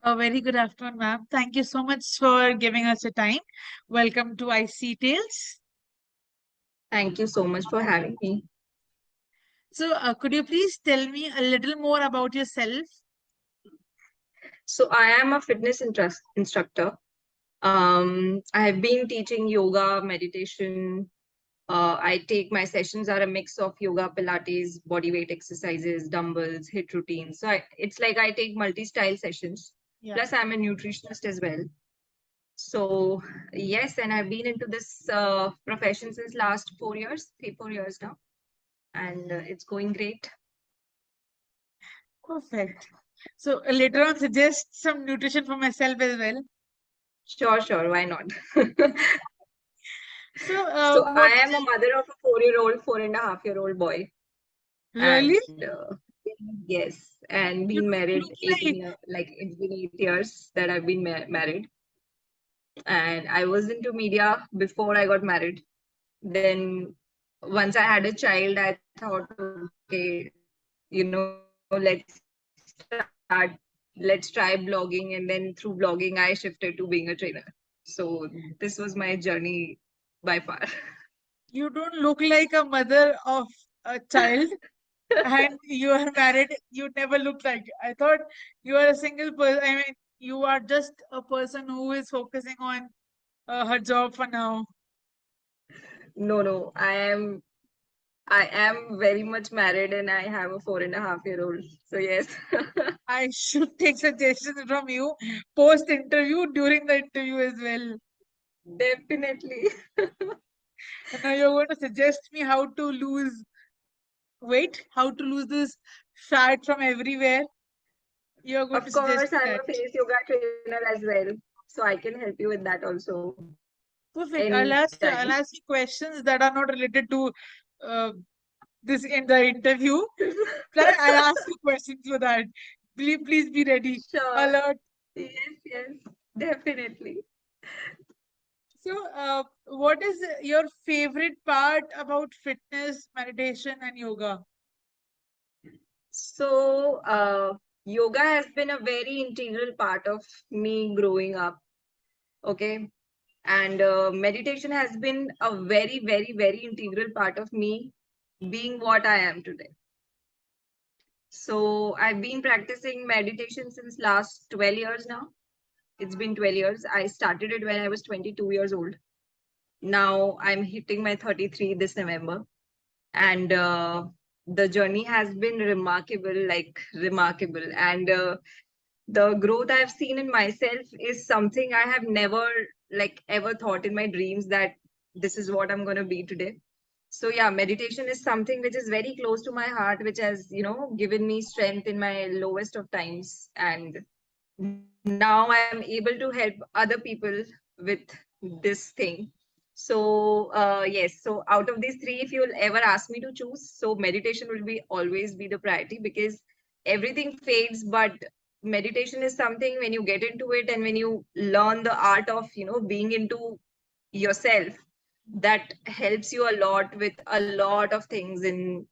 A very good afternoon, ma'am. Thank you so much for giving us your time. Welcome to IC Tales. Thank you so much for having me. Could you please tell me a little more about yourself? So, I am a fitness instructor. I have been teaching yoga, meditation. I take my sessions are a mix of yoga, Pilates, body weight exercises, dumbbells, hit routines. It's like I take multi-style sessions. Yeah. Plus, I'm a nutritionist as well. So, yes, and I've been into this profession since last 4 years, 3, 4 years now, and it's going great. Perfect. So later on, suggest some nutrition for myself as well. Sure, why not? So, So I what am a mother of a 4-year-old, 4.5-year-old boy, really and yes, and you been look married 18 like? years. Like it's been 8 years that I've been married, and I was into media before I got married. Then once I had a child, I thought, okay, let's try blogging, and then through blogging, I shifted to being a trainer. So this was my journey by far. You don't look like a mother of a child, and you are married. You never look like. I thought you are a single person. I mean, you are just a person who is focusing on her job for now. No, I am very much married and I have a 4.5-year-old. So yes. I should take suggestions from you post interview during the interview as well. Definitely. And now you're going to suggest me how to lose weight, how to lose this fat from everywhere. You're going to Of suggest course, me I'm that. a face yoga trainer as well. So I can help you with that also Perfect. anytime. I'll ask you questions that are not related to uh, this in the interview. But I'll ask you questions for that. Please be ready. Sure. Alert. Yes, definitely. What is your favorite part about fitness, meditation, and yoga? So, yoga has been a very integral part of me growing up. Okay. And meditation has been a very integral part of me being what I am today. So I've been practicing meditation since last 12 years now. It's been 12 years. I started it when I was 22 years old. Now I'm hitting my 33 this November. And the journey has been remarkable, like remarkable. And the growth I've seen in myself is something I have never like ever thought in my dreams that this is what I'm going to be today. So yeah, meditation is something which is very close to my heart, which has, given me strength in my lowest of times. And now I am able to help other people with this thing. So yes, so out of these three, if you'll ever ask me to choose, so meditation will be always be the priority because everything fades, but meditation is something when you get into it and when you learn the art of, being into yourself, that helps you a lot with a lot of things in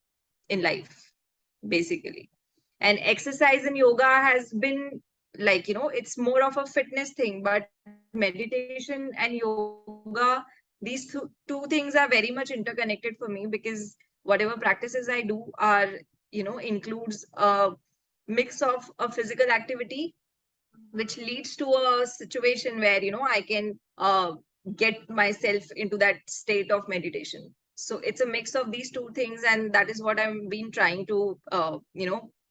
life, basically. And exercise and yoga has been like, it's more of a fitness thing, but meditation and yoga, these two things are very much interconnected for me because whatever practices I do are, includes a mix of a physical activity which leads to a situation where I can get myself into that state of meditation. So it's a mix of these two things, and that is what I've been trying to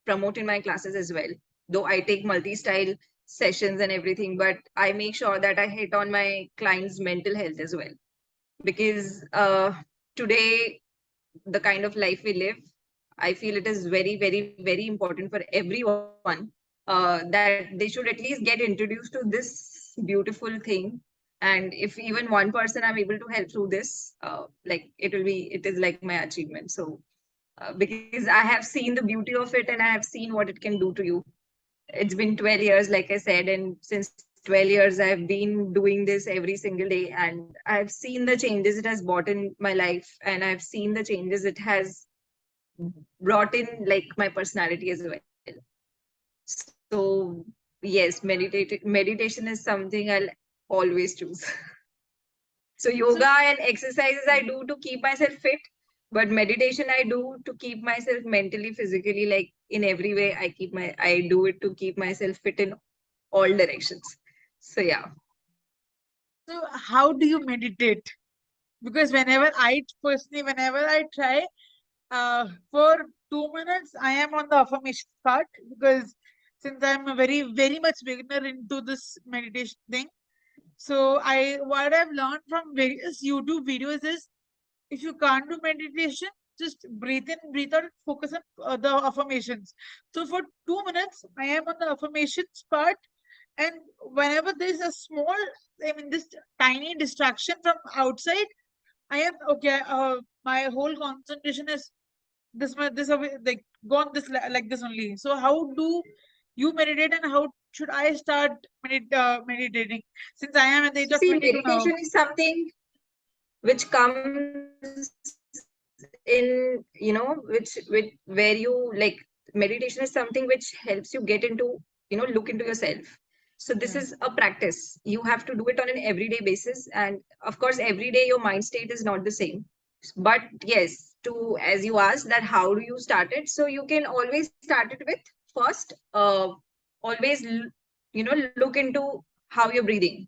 promote in my classes as well. Though I take multi-style sessions and everything, but I make sure that I hit on my clients' mental health as well, because today, the kind of life we live, I feel it is very important for everyone that they should at least get introduced to this beautiful thing. And if even one person I'm able to help through this, it is like my achievement. So because I have seen the beauty of it and I have seen what it can do to you. It's been 12 years, like I said, and since 12 years I've been doing this every single day, and I've seen the changes it has brought in my life, and I've seen the changes it has brought in like my personality as well. So yes, meditation is something I'll always choose. So So, yoga and exercises I do to keep myself fit, but meditation I do to keep myself mentally, physically, like in every way. I do it to keep myself fit in all directions. So yeah. so how do you meditate? Because whenever I try, for 2 minutes, I am on the affirmation part because since I'm a very much beginner into this meditation thing, so what I've learned from various YouTube videos is if you can't do meditation, just breathe in, breathe out, and focus on the affirmations. So for 2 minutes, I am on the affirmations part, and whenever there's a small, I mean, this tiny distraction from outside, I am okay. My whole concentration is this away, like gone like this only. So how do you meditate, and how should I start meditating? Since I am at the age of See, 22 now. meditation is something which comes in, which where you like meditation is something which helps you get into, look into yourself. So this is a Yeah. practice. You have to do it on an everyday basis, and of course every day your mind state is not the same. But yes, to as you asked that how do you start it, so you can always start it with first, always look into how you're breathing.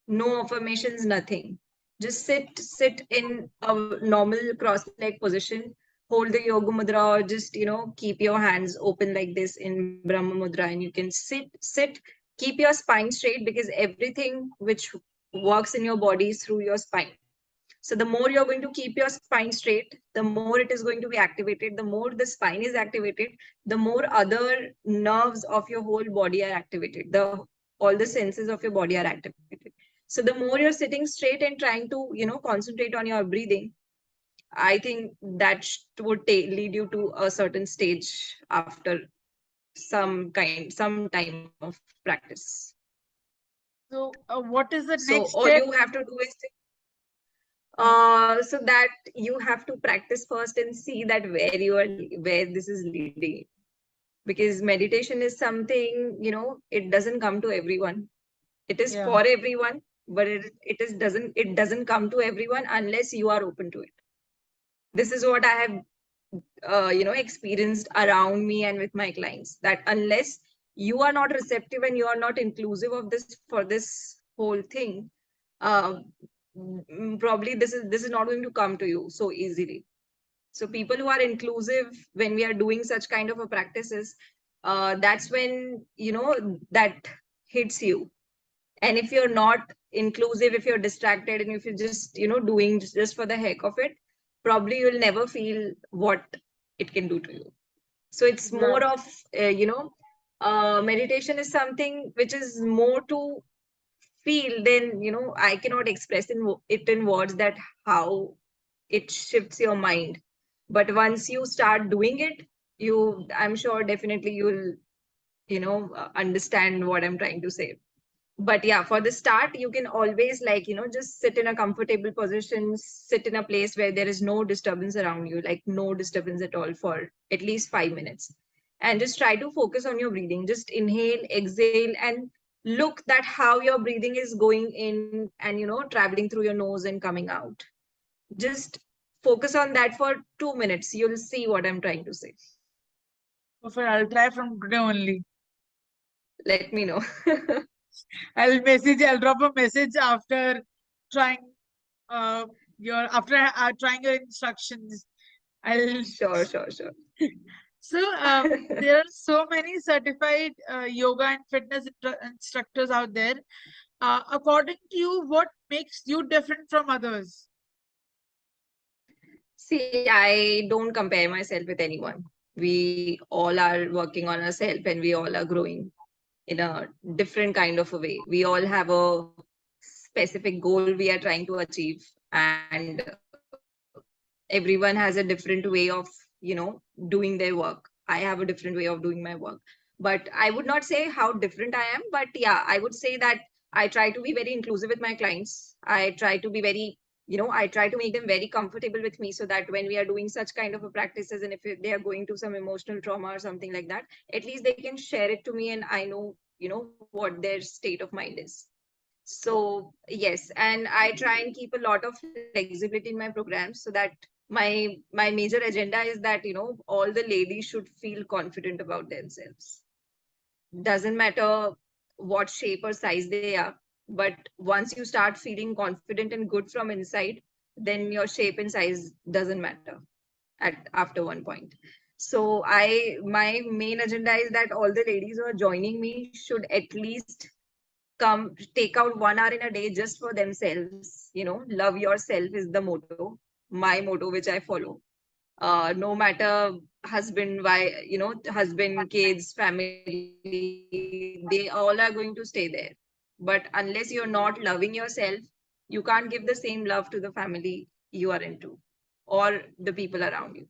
No affirmations, nothing. Just sit in a normal cross-leg position, hold the yoga mudra, or just keep your hands open like this in Brahma mudra, and you can sit, keep your spine straight, because everything which works in your body is through your spine. So the more you're going to keep your spine straight, the more it is going to be activated. The more the spine is activated, the more other nerves of your whole body are activated. The all the senses of your body are activated. So the more you're sitting straight and trying to, concentrate on your breathing, I think that would lead you to a certain stage after some time of practice. So what is the So all next you step? have to do is so that you have to practice first and see that where this is leading. Because meditation is something, it doesn't come to everyone. It is Yeah. for everyone, but it doesn't come to everyone unless you are open to it. This is what I have experienced around me and with my clients, that unless you are not receptive and you are not inclusive of this for this whole thing, uh, probably this is not going to come to you so easily. So people who are inclusive, when we are doing such kind of a practices, that's when that hits you. And if you're not inclusive, if you're distracted, and if you're just doing just for the heck of it, probably you'll never feel what it can do to you. So it's more Exactly. of meditation is something which is more to feel. Then I cannot express it in words that how it shifts your mind. But once you start doing it, I'm sure definitely you'll understand what I'm trying to say. But yeah, for the start, you can always, like, just sit in a comfortable position, sit in a place where there is no disturbance around you, like no disturbance at all, for at least 5 minutes. And just try to focus on your breathing. Just inhale, exhale, and look that how your breathing is going in and traveling through your nose and coming out. Just focus on that for 2 minutes. You'll see what I'm trying to say. Perfect. I'll try from today only. Let me know. I'll drop a message after trying uh trying your instructions. I'll Sure, sure, sure. so there are so many certified yoga and fitness instructors out there. According to you, what makes you different from others? See, I don't compare myself with anyone. We all are working on ourselves, and we all are growing in a different kind of a way. We all have a specific goal we are trying to achieve, and everyone has a different way of, doing their work. I have a different way of doing my work. But I would not say how different I am, but yeah, I would say that I try to be very inclusive with my clients. I try to be very, I try to make them very comfortable with me, so that when we are doing such kind of a practices, and if they are going to some emotional trauma or something like that, at least they can share it to me, and I know what their state of mind is. So yes, and I try and keep a lot of flexibility in my programs so that my major agenda is that all the ladies should feel confident about themselves. Doesn't matter what shape or size they are, but once you start feeling confident and good from inside, then your shape and size doesn't matter at after one point. So my main agenda is that all the ladies who are joining me should at least come take out 1 hour in a day just for themselves. Love yourself is the motto, my motto, which I follow. No matter husband, why, husband, kids, family, they all are going to stay there. But unless you're not loving yourself, you can't give the same love to the family you are into or the people around you.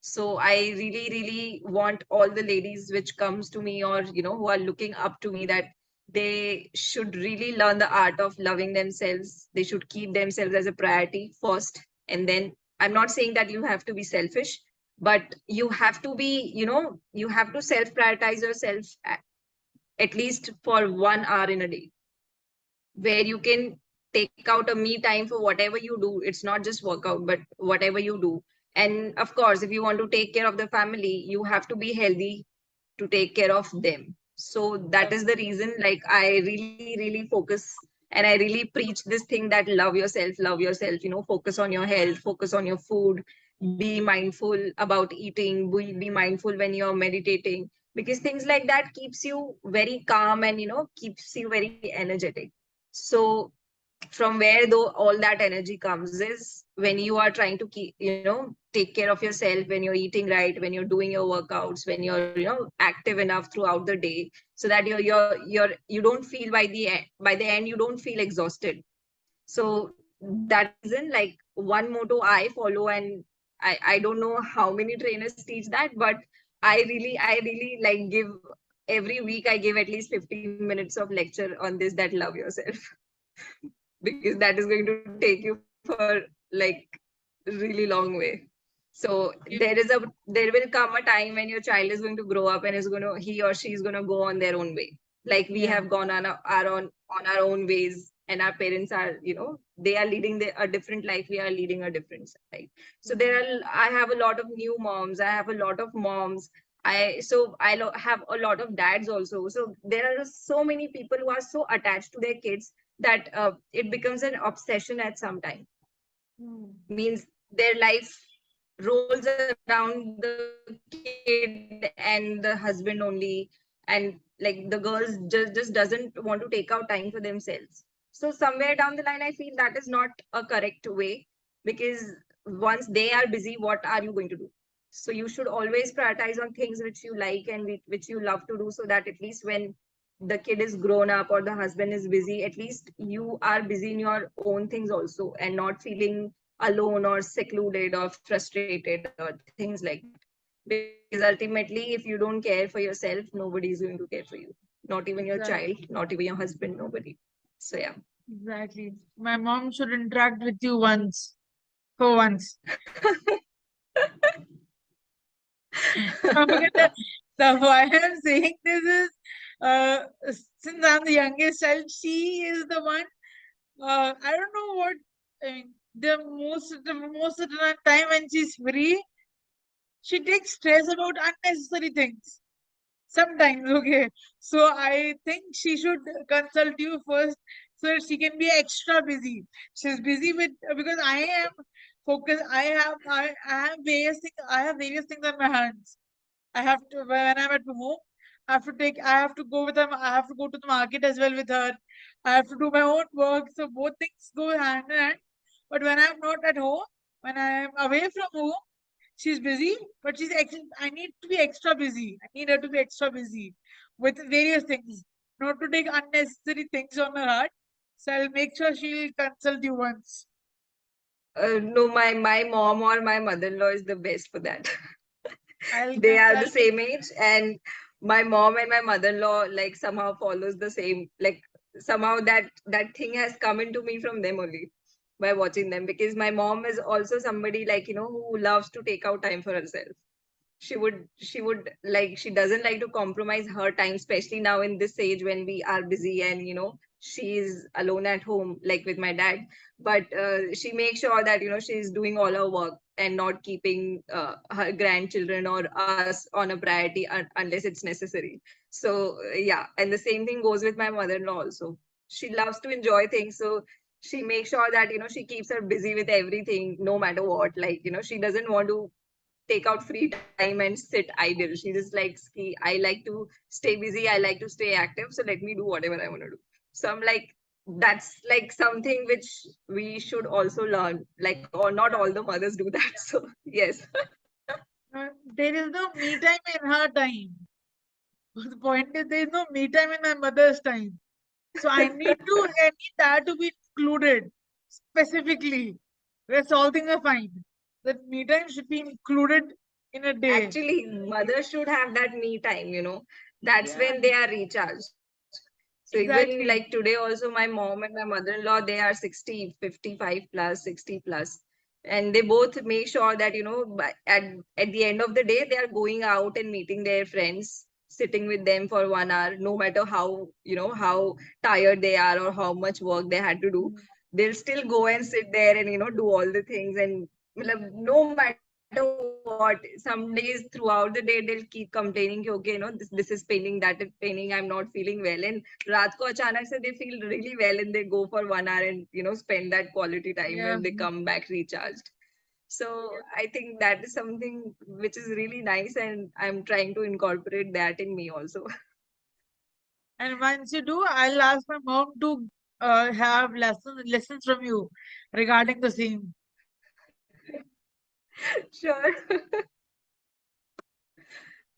So I really want all the ladies which comes to me, or who are looking up to me, that they should really learn the art of loving themselves. They should keep themselves as a priority first, and then I'm not saying that you have to be selfish, but you have to be, you have to self prioritize yourself at least for 1 hour in a day, where you can take out a me time for whatever you do. It's not just workout, but whatever you do. And of course, if you want to take care of the family, you have to be healthy to take care of them. So that is the reason, like, I really focus and I really preach this thing that love yourself, focus on your health, focus on your food, be mindful about eating, be mindful when you're meditating, because things like that keeps you very calm and keeps you very energetic. So from where though all that energy comes is when you are trying to keep, take care of yourself, when you're eating right, when you're doing your workouts, when you're active enough throughout the day, so that you don't feel by the end you don't feel exhausted. So that is the reason, like, one motto I follow, and I don't know how many trainers teach that, but I really like give every week I give at least 15 minutes of lecture on this, that love yourself, because that is going to take you for like really long way. So there will come a time when your child is going to grow up and he or she is going to go on their own way, like we have Yeah, gone on our own ways, and our parents are, they are leading a different life, we are leading a different life. So I have a lot of new moms, I have a lot of moms, I have a lot of dads also. So there are so many people who are so attached to their kids that it becomes an obsession at some time. mm, Means their life rolls around the kid and the husband only, and like the girls just doesn't want to take out time for themselves. So somewhere down the line I feel that is not a correct way, because once they are busy, what are you going to do? So you should always prioritize on things which you like and which you love to do, so that at least when the kid is grown up or the husband is busy, at least you are busy in your own things also, and not feeling alone or secluded or frustrated or things like that. Because ultimately, if you don't care for yourself, nobody is going to care for you. Not even your child, not even your exactly, husband, nobody. So yeah. exactly. My mom should interact with you once, for once. Because the why I'm saying this is, uh, since I'm the youngest child, she is the one. I don't know what. I mean, the most of the time when she's free, she takes stress about unnecessary things. Sometimes, okay. So I think she should consult you first so that she can be extra busy. She's busy with, because I am focused. I have various things. I have various things on my hands. I have to, when I'm at home, I have to go with them. I have to go to the market as well with her. I have to do my own work. So both things go hand in hand. But when I'm not at home, when I'm away from home, she's busy, but I need to be extra busy. I need her to be extra busy with various things, not to take unnecessary things on her heart. So I'll make sure she'll consult you once. No, my mom or my mother-in-law is the best for that. I'll They are the consult. same age, and my mom and my mother-in-law like somehow follows the same, like somehow that thing has come into me from them only, by watching them, because my mom is also somebody, like, who loves to take out time for herself. she would like, she doesn't like to compromise her time, especially now in this age when we are busy and she is alone at home, like with my dad. But she makes sure that she's doing all her work and not keeping her grandchildren or us on a priority unless it's necessary. So yeah, and the same thing goes with my mother-in-law also. She loves to enjoy things, so she makes sure that she keeps her busy with everything no matter what. Like she doesn't want to take out free time and sit idle. She just likes, I like to stay busy, I like to stay active, so let me do whatever I want to do. So I'm like, that's like something which we should also learn. Like, or not all the mothers do that. So yes. There is no me time in her time. The point is, there is no me time in my mother's time. So I need that to be included specifically. Rest all things are fine. That me time should be included in a day. Actually, mothers should have that me time. That's Yeah, when they are recharged. So even like exactly. today also, my mom and my mother-in-law, they are 60, 55 plus, 60 plus. And they both make sure that, at the end of the day, they are going out and meeting their friends, sitting with them for 1 hour, no matter how tired they are or how much work they had to do. Mm. They'll still go and sit there and, do all the things. And no matter what, some days throughout the day, they'll keep complaining, okay, this is paining, that is paining, I'm not feeling well. And raat ko achanak se they feel really well and they go for 1 hour and, spend that quality time and they Yeah. come back recharged. So I think that is something which is really nice, and I'm trying to incorporate that in me also. And once you do, I'll ask my mom to have lessons from you regarding the same. Sure.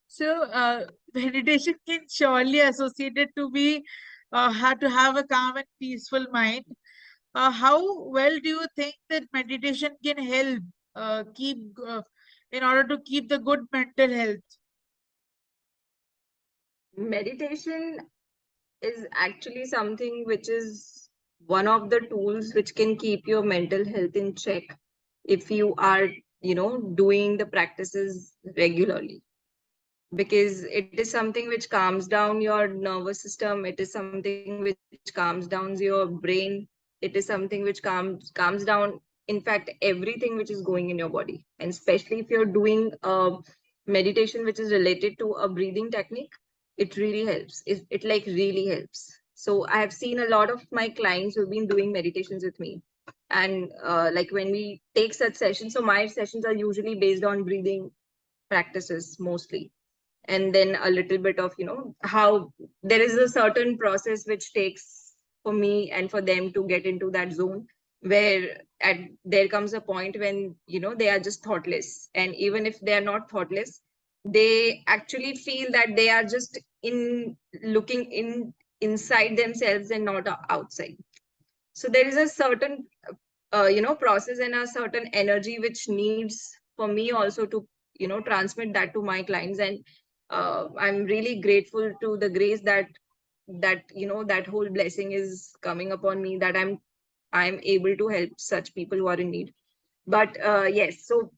So, meditation can surely associated to be had to have a calm and peaceful mind. How well do you think that meditation can help keep in order to keep the good mental health? Meditation is actually something which is one of the tools which can keep your mental health in check if you are doing the practices regularly, because it is something which calms down your nervous system, it is something which calms down your brain, it is something which calms down, in fact, everything which is going in your body. And especially if you're doing meditation which is related to a breathing technique, it really helps. It like really helps. So I have seen a lot of my clients who've been doing meditations with me, and like when we take such sessions, so my sessions are usually based on breathing practices mostly, and then a little bit of how there is a certain process which takes for me and for them to get into that zone, where at there comes a point when they are just thoughtless, and even if they are not thoughtless, they actually feel that they are just in looking inside themselves and not outside. So there is a certain process and a certain energy which needs for me also to transmit that to my clients. And I'm really grateful to the grace that whole blessing is coming upon me, that I'm able to help such people who are in need. But yes, so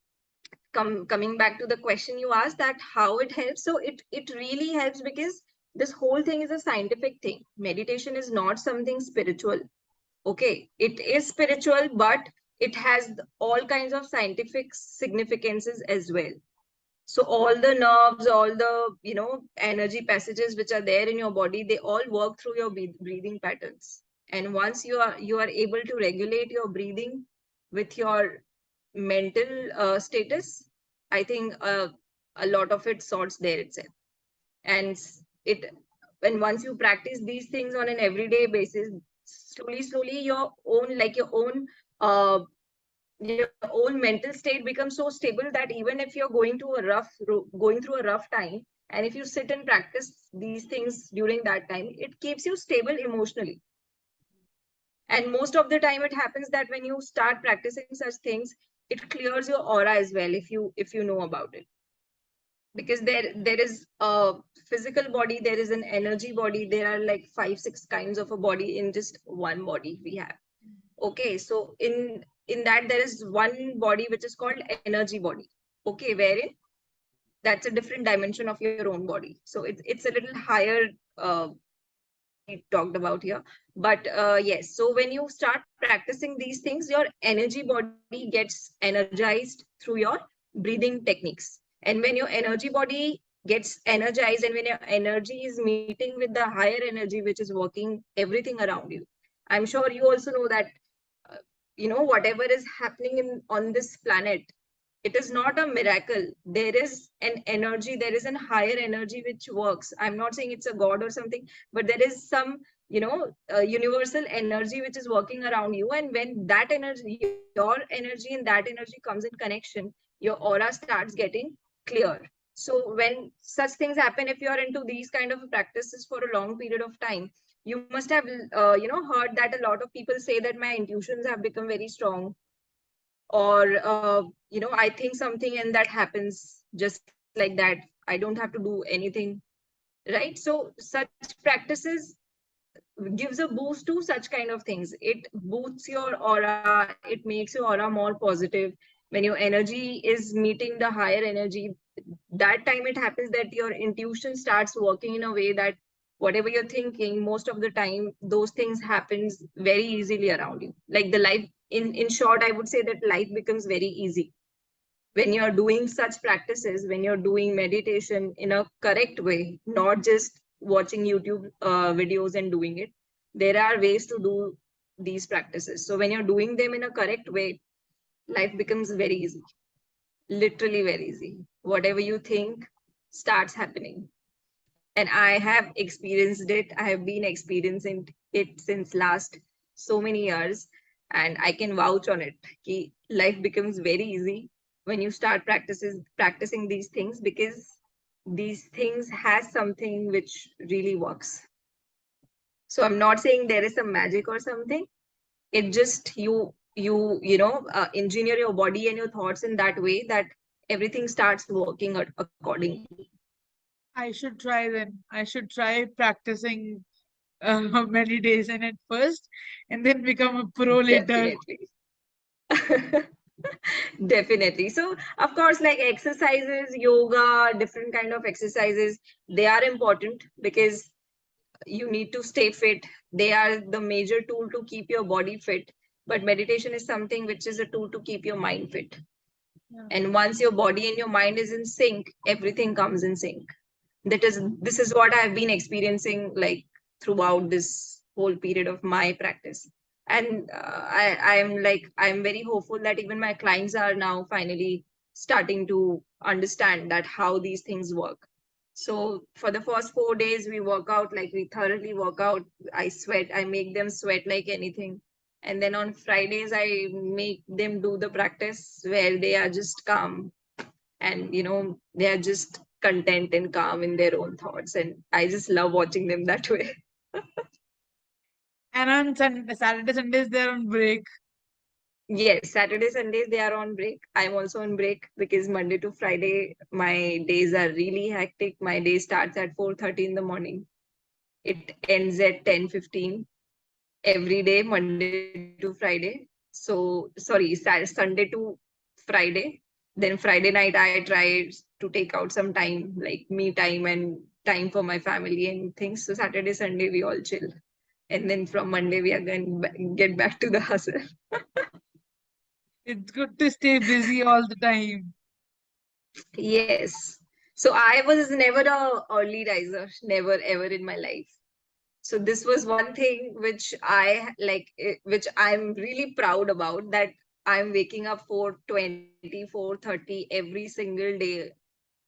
coming back to the question you asked, that how it helps, so it really helps because this whole thing is a scientific thing. Meditation is not something spiritual. Okay, it is spiritual, but it has all kinds of scientific significances as well. So all the nerves, all the energy passages which are there in your body, they all work through your breathing patterns. And once you are able to regulate your breathing with your mental status, I think a lot of it sorts there itself. And it when once you practice these things on an everyday basis, slowly uh your own mental state becomes so stable that even if you're going through a rough time, and if you sit and practice these things during that time, it keeps you stable emotionally. And most of the time it happens that when you start practicing such things, it clears your aura as well, if you know about it. Because there is a physical body, there is an energy body, there are like 5 6 kinds of a body in just one body we have. Okay, so in that there is one body which is called energy body. Okay, wherein that's a different dimension of your own body. So it's a little higher we talked about here. But yes, so when you start practicing these things, your energy body gets energized through your breathing techniques. And when your energy body gets energized, and when your energy is meeting with the higher energy which is working everything around you, I'm sure you also know that uh, whatever is happening in on this planet, it is not a miracle. There is an energy, there is an higher energy which works. I'm not saying it's a god or something, but there is some universal energy which is working around you. And when that energy, your energy and that energy comes in connection, your aura starts getting clear. So when such things happen, if you are into these kind of practices for a long period of time, you must have heard that a lot of people say that my intuitions have become very strong, or I think something and that happens just like that. I don't have to do anything, right? So such practices gives a boost to such kind of things. It boosts your aura, it makes your aura more positive. When your energy is meeting the higher energy, that time it happens that your intuition starts working in a way that whatever you're thinking, most of the time those things happens very easily around you. Like the life, in short, I would say that life becomes very easy when you're doing such practices, when you're doing meditation in a correct way, not just watching YouTube videos and doing it. There are ways to do these practices. So when you're doing them in a correct way, life becomes very easy, literally very easy. Whatever you think starts happening. And I have experienced it. I have been experiencing it since last so many years, and I can vouch on it. Ki life becomes very easy when you start practicing these things, because these things has something which really works. So I'm not saying there is some magic or something. It just engineer your body and your thoughts in that way that everything starts working accordingly. I should try then. I should try practicing meditation at first and then become a pro later. Definitely. Definitely. So, of course, like exercises, yoga, different kind of exercises, they are important because you need to stay fit. They are the major tool to keep your body fit. But meditation is something which is a tool to keep your mind fit. Yeah. And once your body and your mind is in sync, everything comes in sync. This is what I've been experiencing like throughout this whole period of my practice. And I'm very hopeful that even my clients are now finally starting to understand that how these things work. So for the first 4 days we work out, like we thoroughly work out. I sweat, I make them sweat like anything. And then on Fridays I make them do the practice where they are just calm, and they are just content and calm in their own thoughts, and I just love watching them that way. And on Saturday, Sundays, they're on break. Yes, Saturday, Sundays they are on break. I'm also on break because Monday to Friday my days are really hectic. My day starts at 4:30 in the morning. It ends at 10:15 every day, Monday to Friday. So sorry, Sunday to Friday. Then Friday night I try to take out some time, like me time and time for my family and things. So Saturday, Sunday we all chill. And then from Monday we are going to get back to the hustle. It's good to stay busy all the time. Yes. So I was never a early riser, never ever in my life. So this was one thing which I like, which I'm really proud about, that I'm waking up 4:20, 4:30 every single day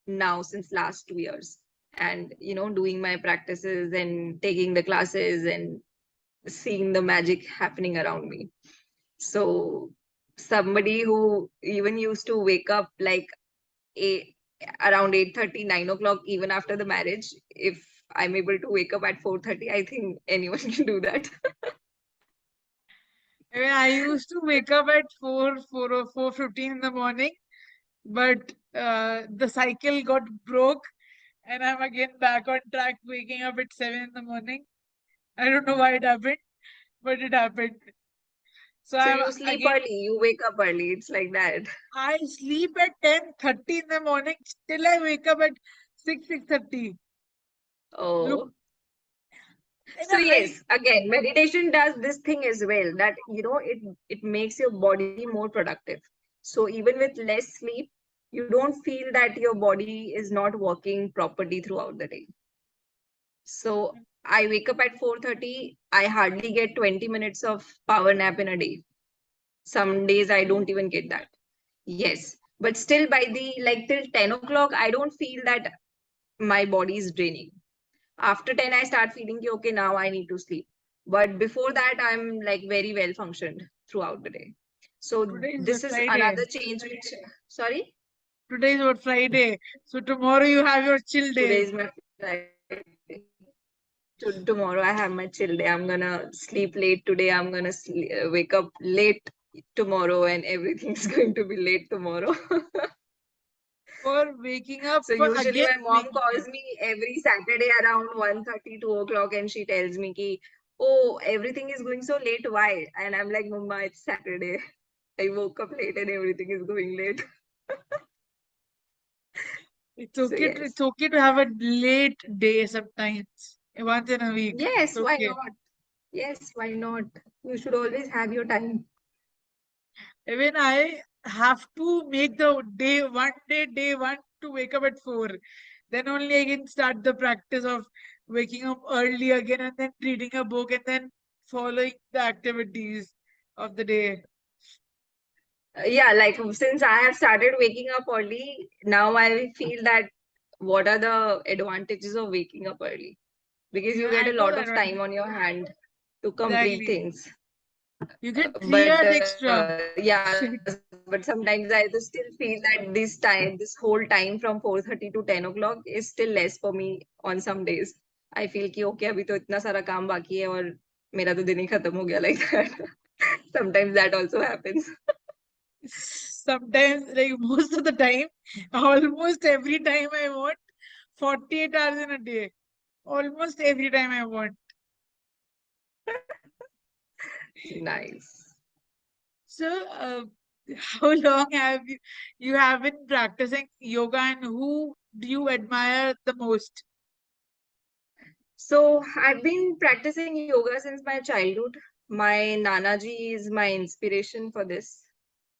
now since last 2 years, and doing my practices and taking the classes and seeing the magic happening around me. So somebody who even used to wake up like a, around 8:30, 9 o'clock, even after the marriage, if I'm able to wake up at 4:30, I think anyone can do that. I mean, I used to wake up at 4 or 4:15 in the morning, but the cycle got broke, and I'm again back on track, waking up at 7 in the morning. I don't know why it happened, but it happened. So So I'm you sleep again, early, you wake up early. It's like that. I sleep at 10:30 in the morning. Still I wake up at 6:30. Look, Oh. in So a very yes, again, meditation does this thing as well, that it makes your body more productive. So even with less sleep, you don't feel that your body is not working properly throughout the day. So I wake up at 4:30. I hardly get 20 minutes of power nap in a day. Some days I don't even get that. Yes. But still by the like till 10 o'clock, I don't feel that my body is draining. After 10, I start feeling, ki, okay, now I need to sleep. But before that, I'm like very well functioned throughout the day. So today is this what is Friday. another change which, sorry, Today is what Friday. So tomorrow you have your chill today day. is my Friday. Tomorrow I have my chill day. I'm gonna sleep late today. I'm gonna wake up late tomorrow, and everything's going to be late tomorrow. For waking up, So for usually again my mom waking up. calls me every Saturday around 1:30, 2 o'clock, and she tells me ki, oh, everything is going so late. Why? And I'm like, Mama, it's Saturday. I woke up late and everything is going late. So yes. It's okay to have a late day sometimes. Once in a week. It's Yes, why okay. not? Yes, why not? You should always have your time. Even I have to make the day one to wake up at 4. Then only I can start the practice of waking up early again and then reading a book and then following the activities of the day. Yeah, like since I have started waking up early, now I feel that what are the advantages of waking up early? Because you Yeah, get I a know lot that of one. time on your hand to complete Exactly. things. You get But 3 hours extra. yeah, but sometimes I just still feel that this whole time from 4:30 to 10 o'clock is still less for me on some days. I feel कि okay अभी तो इतना सारा काम बाकी है और मेरा तो दिन ही खत्म हो गया like that. Sometimes that also happens. Sometimes, like most of the time, almost every time I want 48 hours in a day. Almost every time I want. Nice. So, how long have you have been practicing yoga, and who do you admire the most? So I've been practicing yoga since my childhood. My Nanaji is my inspiration for this.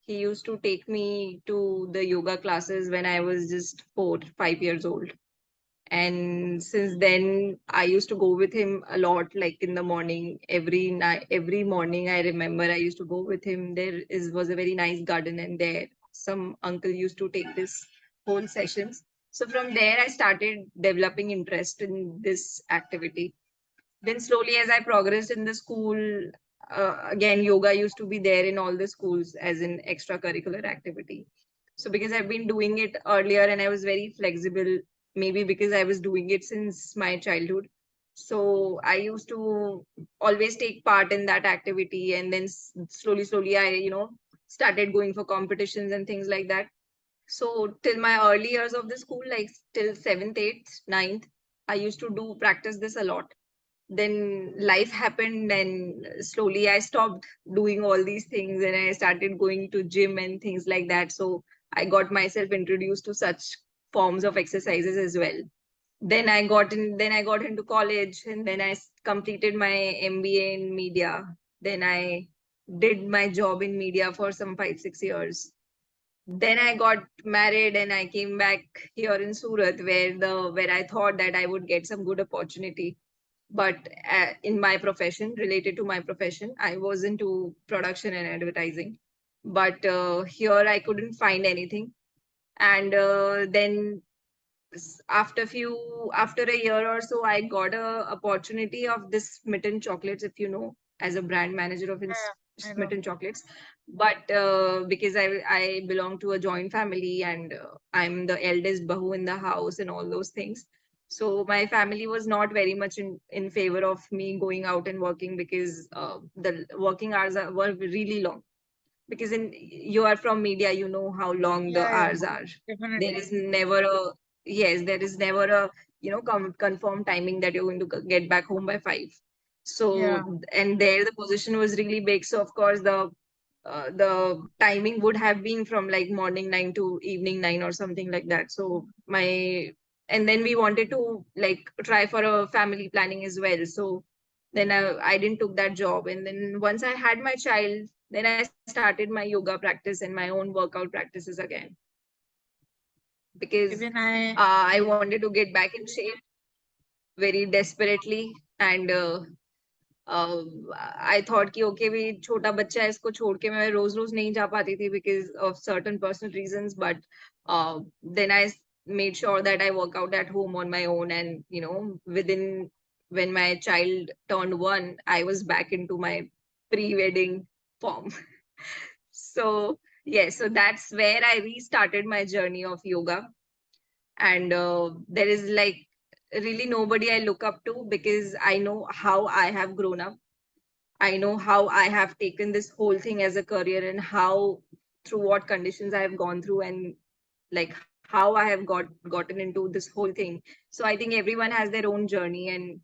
He used to take me to the yoga classes when I was just 4, 5 years old. And since then, I used to go with him a lot, like in the morning, every night, every morning. I remember I used to go with him. There is was a very nice garden, and there some uncle used to take this whole sessions. So from there, I started developing interest in this activity. Then slowly, as I progressed in the school, again, yoga used to be there in all the schools as an extracurricular activity. So because I've been doing it earlier and I was very flexible, maybe because I was doing it since my childhood. So I used to always take part in that activity, and then slowly, I started going for competitions and things like that. So till my early years of the school, like till seventh, eighth, ninth, I used to do practice this a lot. Then life happened, and slowly I stopped doing all these things, and I started going to gym and things like that. So I got myself introduced to such forms of exercises as well. Then I got into college, and then I completed my MBA in media. Then I did my job in media for some 5, 6 years. Then I got married and I came back here in Surat, where I thought that I would get some good opportunity. But in my profession, related to my profession, I was into production and advertising. But here I couldn't find anything. And then after a year or so, I got a opportunity of this Smitten chocolates, if you know, as a brand manager of Yeah, I know. Smitten chocolates. But because I belong to a joint family, and I'm the eldest bahu in the house and all those things, so my family was not very much in favor of me going out and working, because the working hours were really long. Because in you are from media, you know how long the Yeah, hours are. There definitely. is never a Yes, there is never a confirmed timing that you're going to get back home by 5. Yeah, So, and there the position was really big, so of course the the timing would have been from like morning 9 to evening 9 or something like that. So and then we wanted to like try for a family planning as well. So then I didn't took that job. And then once I had my child, then I started my yoga practice and my own workout practices again, because Even I, I yeah. wanted to get back in shape very desperately. And uh, I thought कि okay भी छोटा बच्चा है, इसको छोड़ के मैं रोज रोज नहीं जा पाती थी because of certain personal reasons. But then I made sure that I work out at home on my own, and within when my child turned 1, I was back into my pre-wedding form. So yes, so that's where I restarted my journey of yoga. And there is like really nobody I look up to, because I know how I have grown up. I know how I have taken this whole thing as a career, and how through what conditions I have gone through, and like how I have gotten into this whole thing. So I think everyone has their own journey. And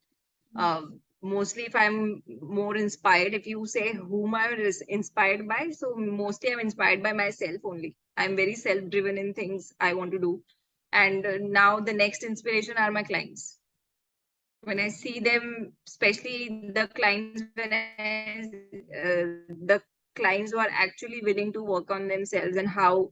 mostly if I'm more inspired, if you say whom I was inspired by, so mostly I'm inspired by myself only. I'm very self-driven in things I want to do. And now the next inspiration are my clients. When I see them, especially the clients, when the clients who are actually willing to work on themselves, and how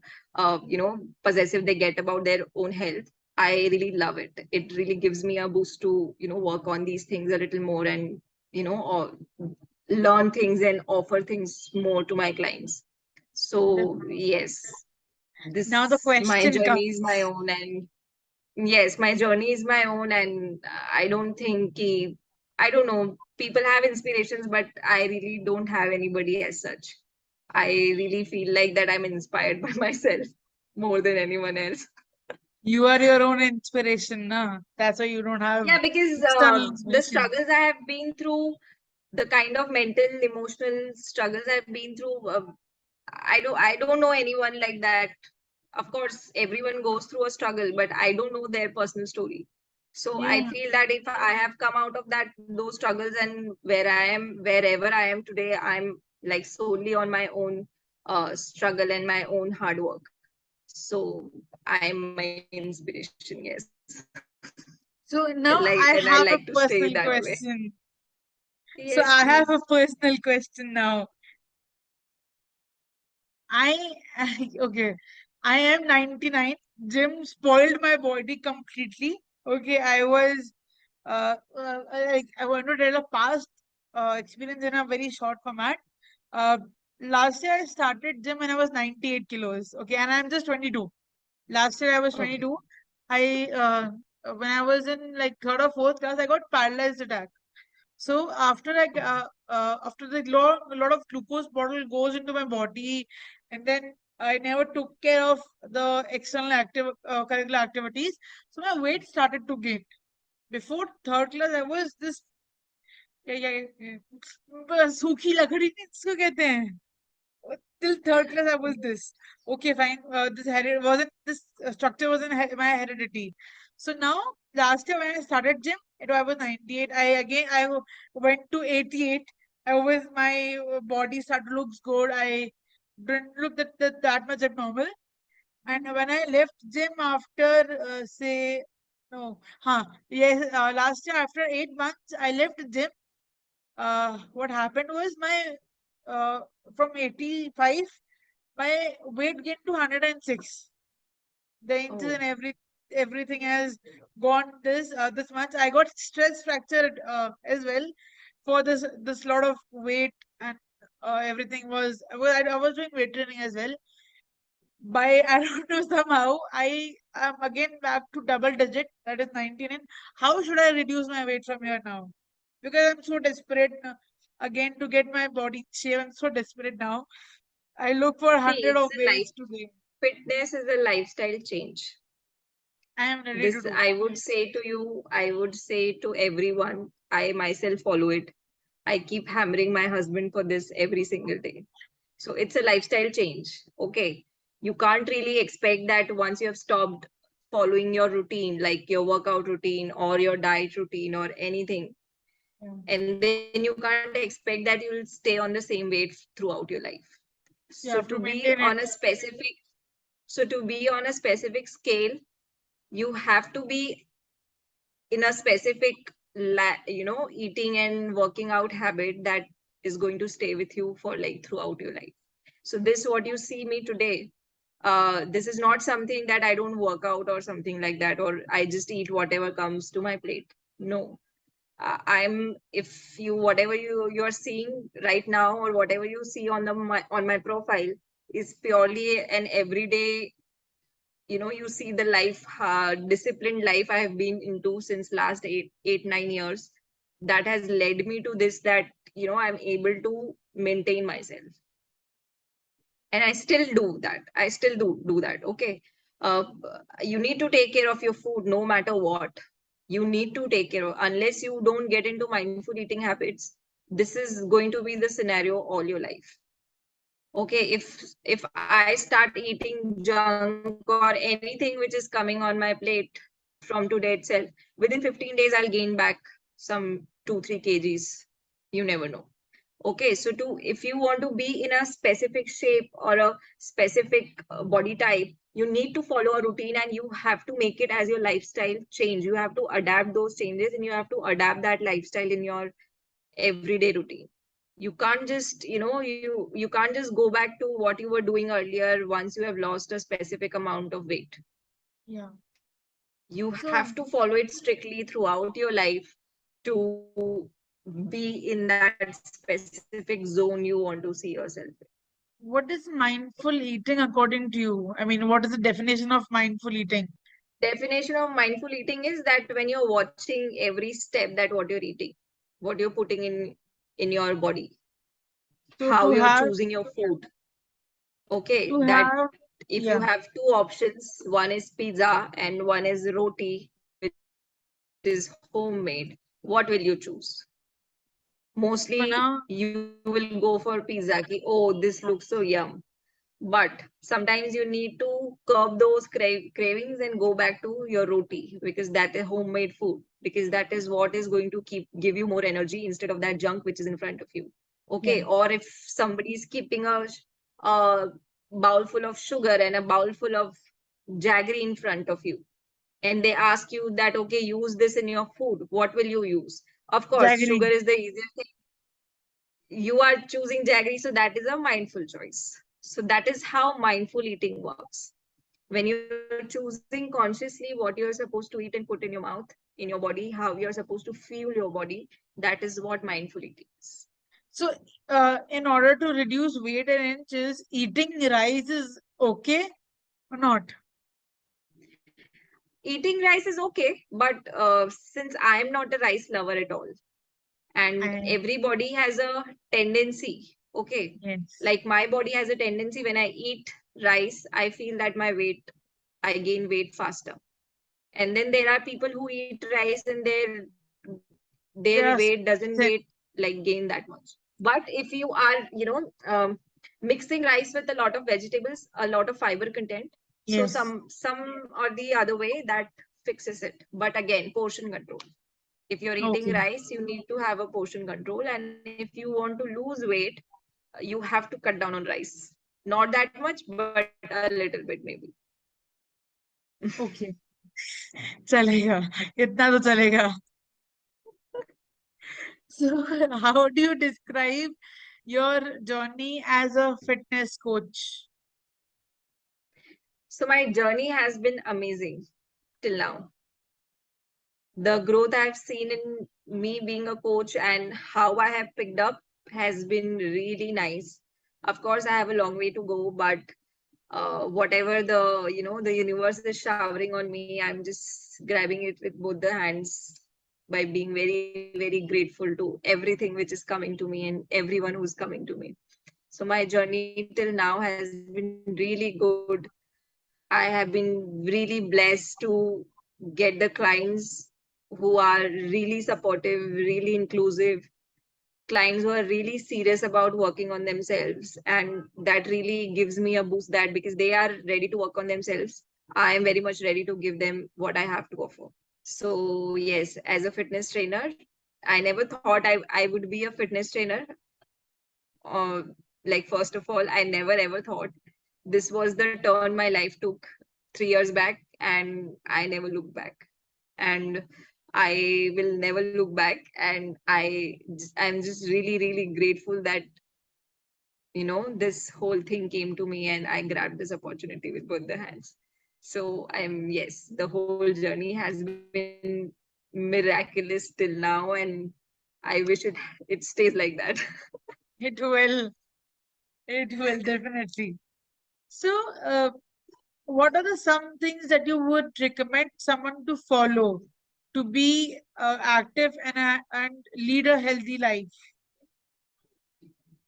possessive they get about their own health, I really love it. It really gives me a boost to work on these things a little more, and or learn things and offer things more to my clients. So yes, Now the this my question journey is my comes. own. And yes, my journey is my own. And I don't think I don't know, people have inspirations, but I really don't have anybody as such. I really feel like that I'm inspired by myself more than anyone else. You are your own inspiration, na? That's why you don't have Yeah, because external the inspiration. struggles I have been through, the kind of mental, emotional struggles I've been through, I don't know anyone like that. Of course, everyone goes through a struggle, but I don't know their personal story. So I Yeah. feel that if I have come out of those struggles, and wherever I am today, I'm like solely on my own struggle and my own hard work. So I'm my inspiration, yes. So And now I I like to have a stay that personal way. question. Yes, So I please. have a personal question now. I okay. I am 99. Gym spoiled my body completely. Okay, I was I want to tell a past experience in a very short format. Uh, Last year I started gym when I was 98 kilos. Okay, and I'm just 22. Last year I was Okay. 22. I When I was in like third or fourth class, I got paralyzed attack. So after the lot of glucose bottle goes into my body, and then I never took care of the external curricular activities. So my weight started to gain. Before third class, I was this सूखी लकड़ी नहीं इसको कहते हैं. Till third class I was this. Okay, fine. This wasn't this structure wasn't my heredity. So now last year when I started gym, I was 98. Went to 88. I was my body started looks good. I didn't look that much abnormal. And when I left gym after say no, yes, last year after 8 months I left gym. What happened was my uh, from 85 my weight gained to 106. The inches Oh. and everything has gone this much. I got stress fractured as well for this lot of weight, and everything I was doing weight training as well. By I don't know, somehow I am again back to double digit, that is 19. And how should I reduce my weight from here now? Because I'm so desperate again to get my body in shape. I'm so desperate now. I look for See, 100 it's of a life. ways to gain. Fitness is a lifestyle change. I am ready to This do. I would say to you, I would say to everyone, I myself follow it. I keep hammering my husband for this every single day. So it's a lifestyle change. Okay. You can't really expect that once you have stopped following your routine, like your workout routine or your diet routine or anything, Yeah. and then you can't expect that you'll stay on the same weight throughout your life. You So have to to be maintain it. on a specific, scale, you have to be in a specific, eating and working out habit that is going to stay with you for like throughout your life. So this, what you see me today, this is not something that I don't work out or something like that, or I just eat whatever comes to my plate. No, I'm, if you, whatever you're seeing right now, or whatever you see on on my profile, is purely an everyday, you see the life, disciplined life I have been into since last 9 years, that has led me to this, that I'm able to maintain myself. And I still do that. I still do that. Okay. uh, you need to take care of your food no matter what. You need to take care of, unless you don't get into mindful eating habits, this is going to be the scenario all your life. Okay, if I start eating junk or anything which is coming on my plate from today itself, within 15 days I'll gain back some 2-3 kgs. You never know. Okay, so to, if you want to be in a specific shape or a specific body type, you need to follow a routine, and you have to make it as your lifestyle change. You have to adapt those changes, and you have to adapt that lifestyle in your everyday routine. You can't just, you can't just go back to what you were doing earlier once you have lost a specific amount of weight. Yeah. You So, have to follow it strictly throughout your life to be in that specific zone you want to see yourself in. what is mindful eating according to you? I mean, what is the definition of mindful eating? Definition of mindful eating is that when you're watching every step, that what you're eating, what you're putting in your body, So how you're choosing your food. Okay, to that have, if you yeah, have two options, one is pizza and one is roti, which is homemade, what will you choose? Mostly Pana, you will go for pizza ki, oh, this looks so yum. But sometimes you need to curb those cravings and go back to your roti, because that is homemade food, because that is what is going to give you more energy instead of that junk which is in front of you. yeah, Okay, or if somebody is keeping a bowl full of sugar and a bowl full of jaggery in front of you, and they ask you that, okay, use this in your food, what will you use? Of course, jaggery. sugar is the easiest thing. You are choosing jaggery, so that is a mindful choice. So that is how mindful eating works. When you're choosing consciously what you're supposed to eat and put in your mouth, in your body, how you're supposed to fuel your body, that is what mindful eating is. So, in order to reduce weight in inches, eating rice is okay or not? Eating rice is okay, but since I'm not a rice lover at all, and I, everybody has a tendency, okay, yes. like my body has a tendency, when I eat rice, I feel that I gain weight faster. And then there are people who eat rice and their weight Yes. doesn't get like gain that much. But if you are, mixing rice with a lot of vegetables, a lot of fiber content, so Yes. some or the other way, that fixes it. But again, portion control. If you're eating Okay. rice, you need to have a portion control, and if you want to lose weight, you have to cut down on rice. Not that much, but a little bit maybe. Okay. चलेगा. इतना तो चलेगा. So, how do you describe your journey as a fitness coach? So my journey has been amazing till now. The growth I've seen in me being a coach and how I have picked up has been really nice. Of course, I have a long way to go, but whatever the universe is showering on me, I'm just grabbing it with both the hands, by being very, very grateful to everything which is coming to me and everyone who's coming to me. So my journey till now has been really good. I have been really blessed to get the clients who are really supportive, really inclusive, clients who are really serious about working on themselves. And that really gives me a boost, that because they are ready to work on themselves, I am very much ready to give them what I have to offer. So yes, as a fitness trainer, I never thought I would be a fitness trainer. Like, first of all, I never ever thought this was the turn my life took 3 years back, and I never looked back. And I will never look back. And I'm just really, really grateful that, this whole thing came to me and I grabbed this opportunity with both the hands. So yes, the whole journey has been miraculous till now, and I wish it stays like that. It will. It will definitely. So, uh, what are the some things that you would recommend someone to follow to be active and lead a healthy life?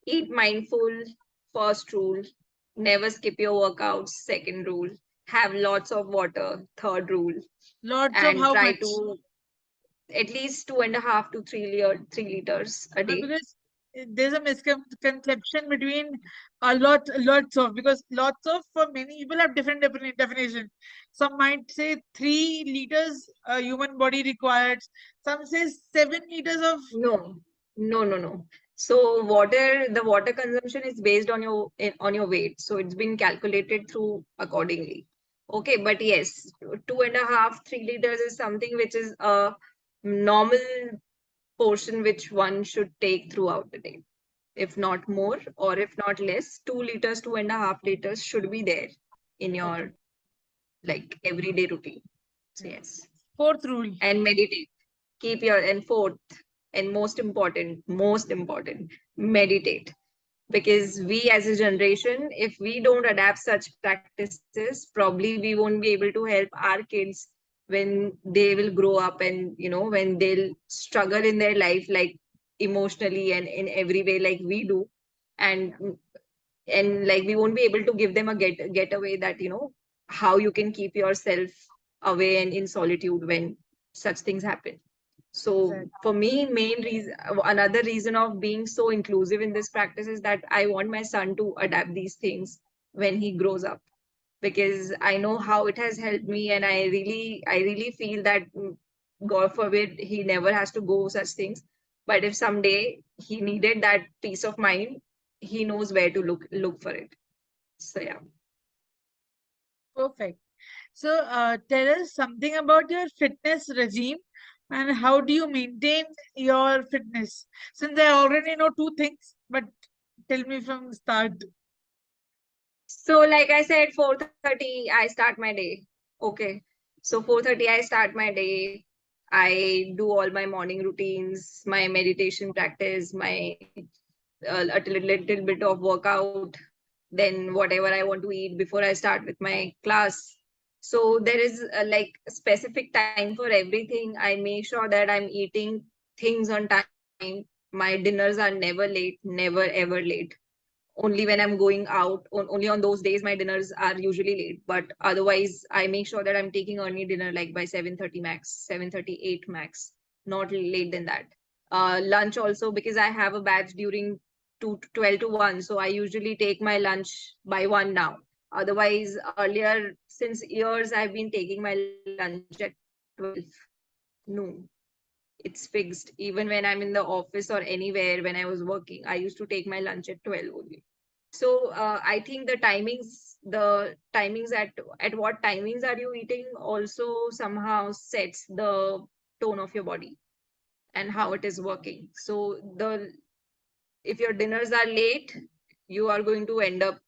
Eat mindful, first rule. Never skip your workouts, second rule. Have lots of water, third rule. Lots of And how try much? to at least 2.5 to 3 liters a day. Because there's a misconception between lots of, because lots of for many people have different definition. Some might say 3 liters a human body requires. Some say 7 liters of. No, no. So the water consumption is based on your weight. So it's been calculated through accordingly. Okay, but yes, 2.5, 3 liters is something which is a normal portion which one should take throughout the day. If not more, or if not less, 2 liters, 2.5 liters should be there in Okay. your like everyday routine. So Yeah. yes. Fourth rule. And meditate. Keep your and fourth and most important, meditate. Because we as a generation, if we don't adapt such practices, probably we won't be able to help our kids when they will grow up, and when they'll struggle in their life, like emotionally and in every way like we do. And and like we won't be able to give them a getaway that how you can keep yourself away and in solitude when such things happen. So Exactly. for me, main reason, another reason of being so inclusive in this practice is that I want my son to adapt these things when he grows up, because I know how it has helped me, and I really feel that, God forbid, he never has to go such things. But if someday he needed that peace of mind, he knows where to look for it. So yeah. Perfect. So, tell us something about your fitness regime and how do you maintain your fitness? Since I already know two things, but tell me from the start. So like I said, 4:30 I start my day. Okay. So 4:30 I start my day. I do all my morning routines, my meditation practice, my a little bit of workout, then whatever I want to eat before I start with my class. So there is like a specific time for everything. I make sure that I'm eating things on time. My dinners are never late, never ever late. Only when I'm going out, only on those days my dinners are usually late. But otherwise, I make sure that I'm taking early dinner like by 7:30 max, 7:38 max, not late than that. Lunch also, because I have a batch during 12 to 1, so I usually take my lunch by 1 now. Otherwise, earlier, since years, I've been taking my lunch at 12 noon. It's fixed. Even when I'm in the office or anywhere, when I was working, I used to take my lunch at 12 only. So I think the timings at what timings are you eating also somehow sets the tone of your body and how it is working. So the if your dinners are late, you are going to end up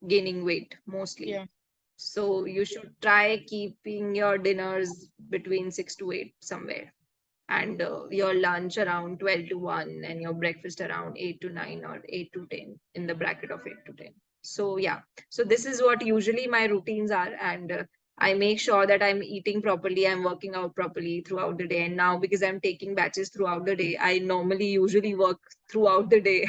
gaining weight mostly. Yeah. So you should try keeping your dinners between 6 to 8 somewhere, and your lunch around 12 to 1, and your breakfast around 8 to 9 or 8 to 10, in the bracket of 8 to 10. So yeah, so this is what usually my routines are. And I make sure that I'm eating properly, I'm working out properly throughout the day. And now, because I'm taking batches throughout the day, I normally usually work throughout the day.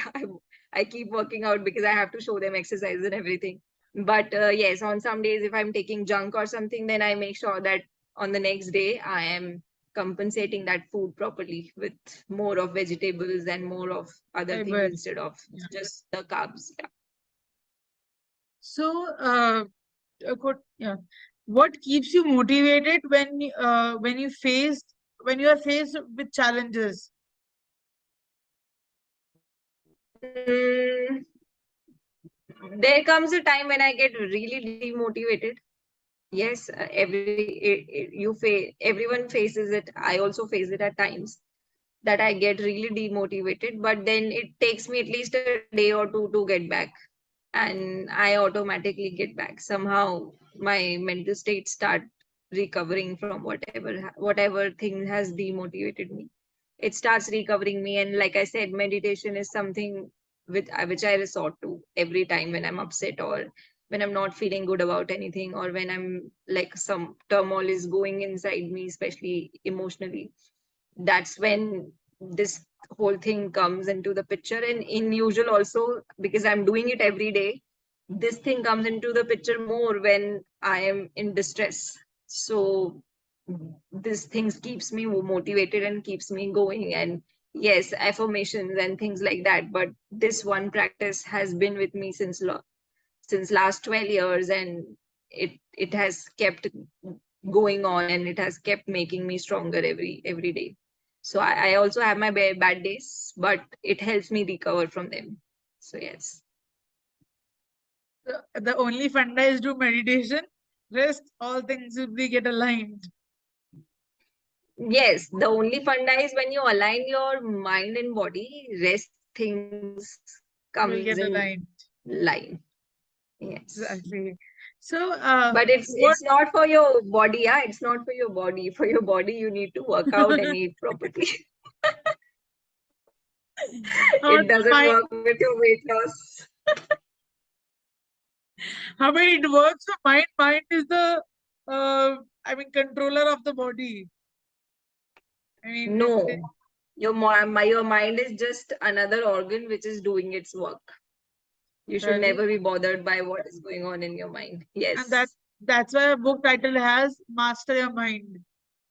I keep working out because I have to show them exercise and everything. But yes, on some days, if I'm taking junk or something, then I make sure that on the next day I am compensating that food properly with more of vegetables and more of other things Fiber. instead of Yeah. just the carbs. Yeah. So, yeah. What keeps you motivated when you are faced with challenges? Mm, There comes a time when I get really demotivated. Yes, everyone faces it. I also face it at times that I get really demotivated, but then it takes me at least a day or two to get back, and I automatically get back. Somehow my mental state start recovering from whatever thing has demotivated me. It starts recovering me, and like I said, meditation is something which I resort to every time when I'm upset, or when I'm not feeling good about anything, or when I'm like some turmoil is going inside me, especially emotionally. That's when this whole thing comes into the picture. And in usual also, because I'm doing it every day, this thing comes into the picture more when I am in distress. So this things keeps me motivated and keeps me going. And yes, affirmations and things like that, but this one practice has been with me since last 12 years, and it has kept going on, and it has kept making me stronger every day. So I also have my bad days, but it helps me recover from them. So yes. The only funda is do meditation. Rest, all things will be get aligned. Yes, the only funda is when you align your mind and body, rest things comes Will in get aligned. line. Yes. Exactly. So, But what? it's not for your body, yeah. It's not for your body. For your body, you need to work out and eat properly. How It the doesn't mind? work with your weight loss. How many it works? The mind is the, I mean, controller of the body. I mean, No, your mind is just another organ which is doing its work. You should really, never be bothered by what is going on in your mind. and that Yes, that's why a book title has "Master Your Mind,"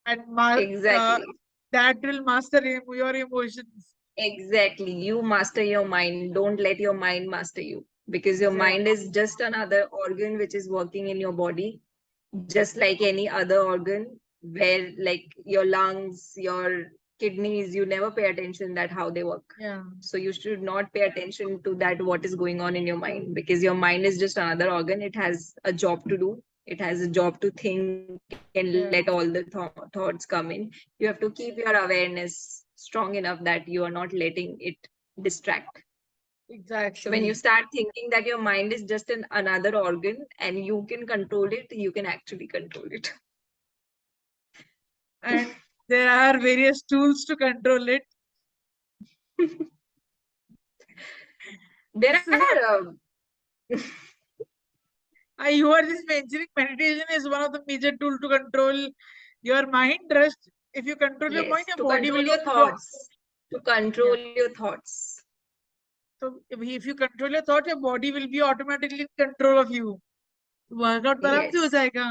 and uh, exactly. that will master your emotions. Exactly. You master your mind. Don't let your mind master you, because your mind Exactly. is just another organ which is working in your body, just like any other organ, where like your lungs, your kidneys, you never pay attention that how they work. Yeah. So you should not pay attention to that what is going on in your mind, because your mind is just another organ. It has a job to do. It has a job to think and let all the Yeah. thoughts come in. You have to keep your awareness strong enough that you are not letting it distract. So when you Exactly. start thinking that your mind is just another organ and you can control it, you can actually control it. And there are various tools to control it. There So, are you are just mentioning meditation is one of the major tool to control your mind. Rest, if you control your mind, yes, your to body control will your do. thoughts. To Yeah. control your thoughts. So if you control your thought, your body will be automatically in control of you. Workout तो आराम से हो Yes. जाएगा.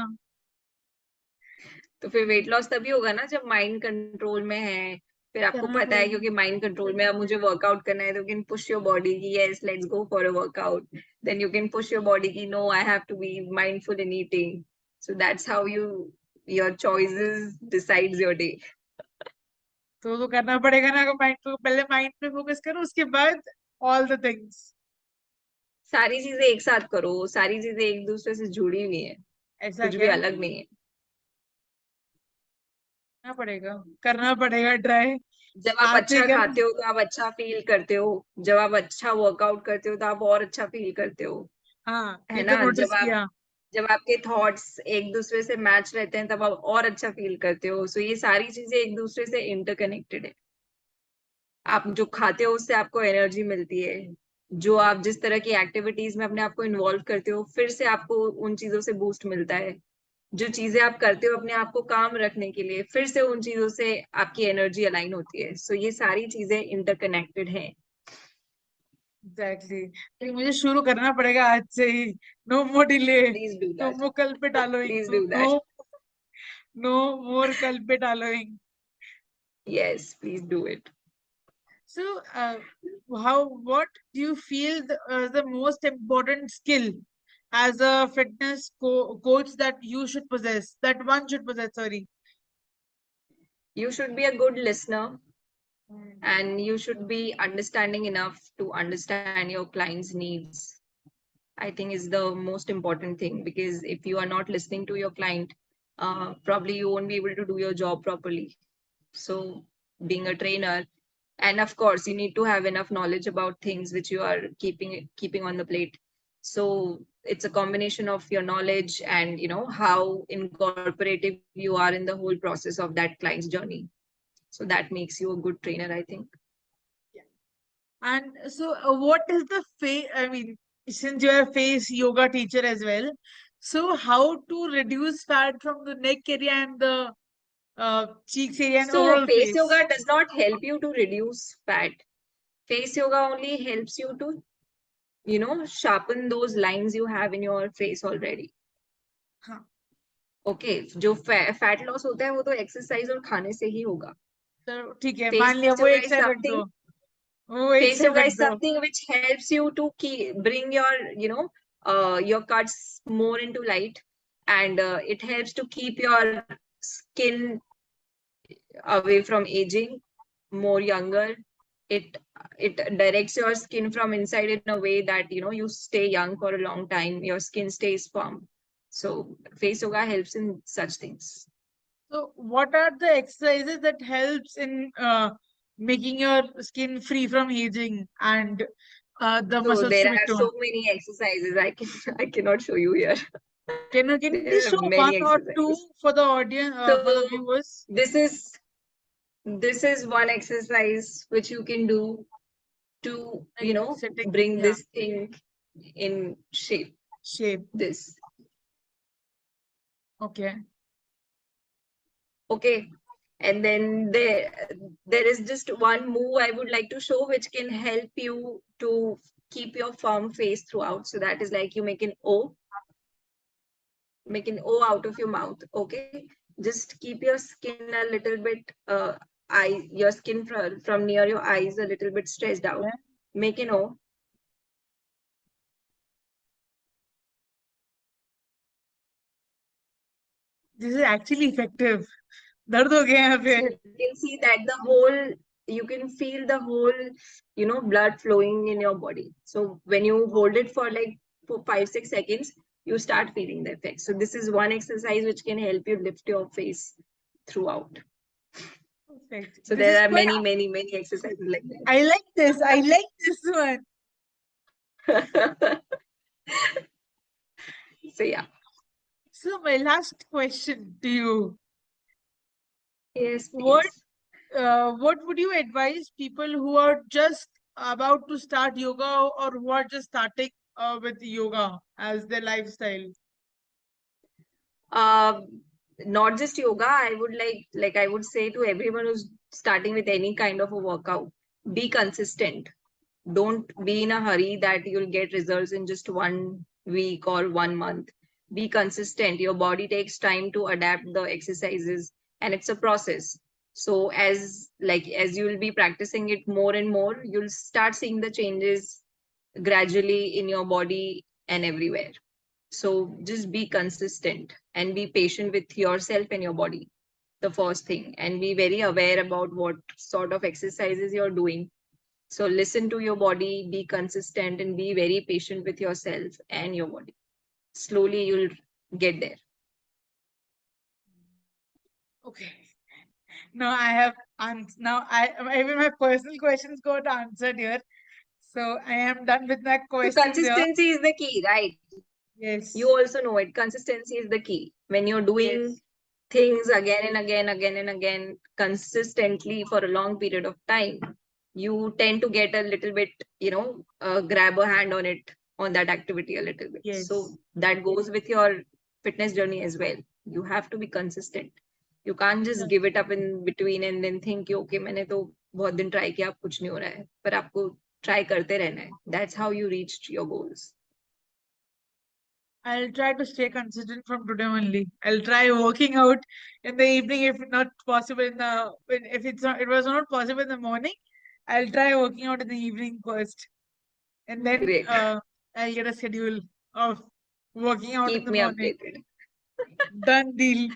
तो फिर weight loss तभी होगा ना जब माइंड कंट्रोल में है. फिर आपको करना पता है पड़ेगा. क्योंकि माइंड कंट्रोल में अब मुझे वर्कआउट करना है, तो you can push your body की yes let's go for a workout. Then you can push your body की no I have to be mindful in eating. So that's how you your choices decides your day. तो करना पड़ेगा ना. अगर mind को पहले mind पे focus करो, उसके बाद ऑल द थिंग्स. सारी चीजें एक साथ करो, सारी चीजें एक दूसरे से जुड़ी हुई है, ऐसा कुछ भी क्या है? अलग नहीं है. करना पड़ेगा ट्राई. जब आप आज से अच्छा कर. खाते हो तो आप अच्छा फील करते हो. जब आप अच्छा वर्कआउट करते हो तो आप और अच्छा फील करते हो. हाँ, है ये तो ना. नोटिस किया. जब आपके थॉट्स एक दूसरे से मैच रहते हैं तब आप और अच्छा फील करते हो. सो ये सारी चीजें एक दूसरे से इंटरकनेक्टेड है. आप जो खाते हो उससे आपको एनर्जी मिलती है. जो आप जिस तरह की एक्टिविटीज में अपने आप को इन्वॉल्व करते हो, फिर से आपको उन चीजों से बूस्ट मिलता है. जो चीजें आप करते हो अपने आप को काम रखने के लिए, फिर से उन चीजों से आपकी एनर्जी अलाइन होती है. सो ये सारी चीजें इंटरकनेक्टेड हैं. Exactly exactly. मुझे शुरू करना पड़ेगा आज से ही. No more delay. Please do no that. More कल पे टालोइंग. Please do no. That. No more कल पे टालोइंग. Yes please do it. So, what do you feel the most important skill as a fitness coach that you should possess, that one should possess? Sorry. You should be a good listener, Mm. and you should be understanding enough to understand your client's needs. I think is the most important thing, because if you are not listening to your client, probably you won't be able to do your job properly. So being a trainer, and of course you need to have enough knowledge about things which you are keeping on the plate. So it's a combination of your knowledge and how incorporative you are in the whole process of that client's journey. So that makes you a good trainer, I think. Yeah. And so, what is the face? I mean, since you're a face yoga teacher as well, so how to reduce fat from the neck area and the cheeks area and So overall face face? yoga does not help you to reduce fat. Face yoga only helps you to sharpen those lines you have in your face already. हाँ, okay, जो fat loss होता है वो तो exercise और खाने से ही होगा. तो ठीक है, मान लिया फेस वो योगा एक इज साइड रख समथिंग दो, वो एक फेस साइड योगा रख इज दो. Something which helps you to bring your cuts more into light, and it helps to keep your skin away from aging, more younger. It directs your skin from inside in a way that you stay young for a long time, your skin stays firm. So face yoga helps in such things. So, what are the exercises that helps in making your skin free from aging and the So muscles there to be are toned? so many exercises I cannot show you here. Can you please There are show many one or two exercises. for the audience, for the So viewers? this is this is one exercise which you can do to Like sitting, bring yeah, this thing in shape. shape. This. Okay. Okay. And then there is just one move I would like to show which can help you to keep your firm face throughout. So that is like you make an O out of your mouth. Okay. Just keep your skin a little bit your skin from near your eyes a little bit stretched out. Yeah. Make an O. This is actually effective. दर्द हो गया यहाँ पे. So you can see that you can feel the whole, blood flowing in your body. So when you hold it for like for 5-6 seconds, you start feeling the effect. So this is one exercise which can help you lift your face throughout. Perfect. So This there is are quite. many, many, many exercises like I like this. I like this one. that. So yeah. So my last question to you: Yes, What please. what would you advise people who are just about to start yoga or who are just starting with yoga as their lifestyle? Not just yoga, I would like I would say to everyone who's starting with any kind of a workout, be consistent. Don't be in a hurry that you'll get results in just 1 week or 1 month. Be consistent. Your body takes time to adapt the exercises, and it's a process. So as you will be practicing it more and more, you'll start seeing the changes gradually in your body and everywhere. So just be consistent and be patient with yourself and your body, the first thing, and be very aware about what sort of exercises you're doing. So listen to your body, be consistent, and be very patient with yourself and your body. Slowly you'll get there. Okay. No, I have now even my personal questions got answered here. So I am done with my So questions here. consistency is the key, right? You Yes. also know it. Consistency is the key. When you're doing Yes. things again and again, again and again, consistently for a long period of time, you tend to get a little bit, grab a hand on it, on that activity a little bit. So Yes. that goes with your fitness journey as well. You have to be consistent. You can't just give it up in between and then think, okay, मैंने तो बहुत दिन try किया, अब कुछ नहीं हो रहा है. पर आपको try करते रहना है. That's how you reach your goals. I'll try to stay consistent from today only. I'll try working out in the evening if not possible if it was not possible in the morning. I'll try working out in the evening first, and then Great. I'll get a schedule of working out in Keep the me morning. updated. Done deal.